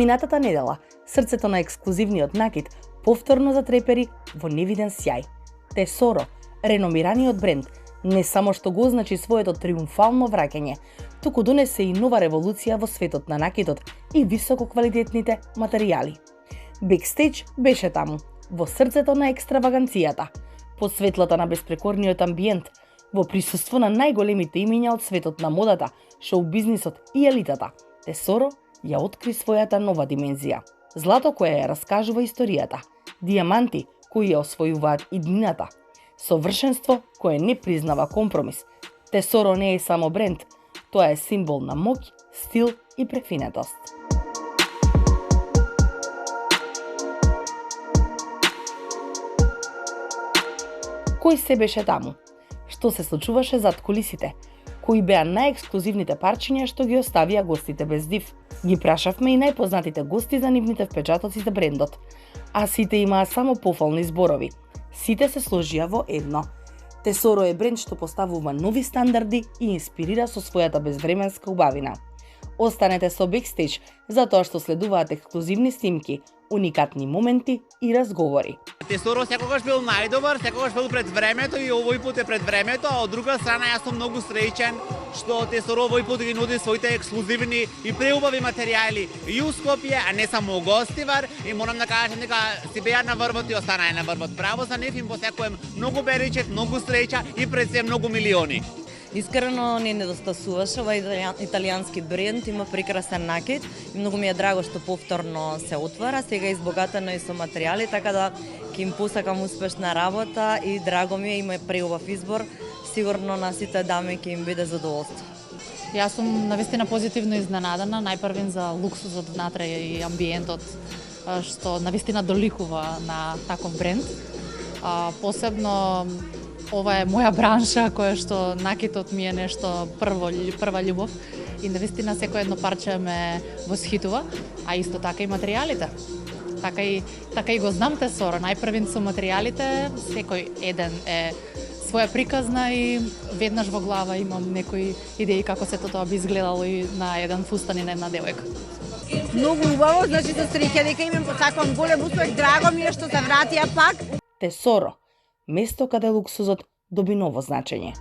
Минатата недела, срцето на ексклузивниот накид повторно затрепери во невиден сјај. Тесоро, реномираниот бренд, не само што го означи своето триумфално враќање, туку донесе и нова револуција во светот на накидот и висококвалитетните материјали. Бекстејдж беше таму, во срцето на екстраваганцијата, под светлата на беспрекорниот амбиент, во присуство на најголемите имиња од светот на модата, шоу-бизнисот и елитата. Тесоро ја откри својата нова димензија. Злато кое ја раскажува историјата, дијаманти кои ја освојуваат иднината, совршенство кое не признава компромис. Тесоро не е само бренд, тоа е символ на моќ, стил и префинетост. Кој се беше таму? Што се случуваше зад кулисите? Кои беа најексклузивните парчиња што ги оставија гостите без див? Ги прашавме и најпознатите гости за нивните впечатоци за брендот. А сите имаа само пофални зборови. Сите се сложија во едно. Тесоро е бренд што поставува нови стандарди и инспирира со својата безвременска убавина. Останете со Бекстејдж, затоа што следуваат ексклузивни снимки, уникатни моменти и разговори. Тесоро секогаш бил најдобар, секогаш бил пред времето и овој пат е пред времето, а од друга страна јас сум многу среќен што Тесоро овој пат ги нуди своите ексклузивни и преубави материјали и у Скопје, а не само гостивар, и морам да кажам дека си беа на врвот и останаа на врвот. Браво за нив, им посекувам многу беричет, многу среќа и пред се многу милиони. Искрено не недостасуваше овој италијански бренд, има прекрасен накид и многу ми е драго што повторно се отвара, сега избогатено и со материјали, така да ќе им посакам успешна работа и драго ми е, има преубав избор, сигурно на сите дами ќе им биде задоволство. Јас сум навистина позитивно изненадана, најпрвен за луксузот внатре и амбиентот, што навистина доликува на таков бренд. Посебно ова е моја бранша, која што накитот ми е нешто прва љубов и навистина секој едно парче ме восхитува, а исто така и материјалите. Така и го знам Тесоро, најпрвен со материјалите, секој еден е своја приказна и веднаш во глава имам некои идеи како се тоа би изгледало и на еден фустан и на една девојка. Многу убаво, значи со среќа дека им посакувам голем успех, драго ми е што се вратија пак. Тесоро, место каде луксузот доби ново значење.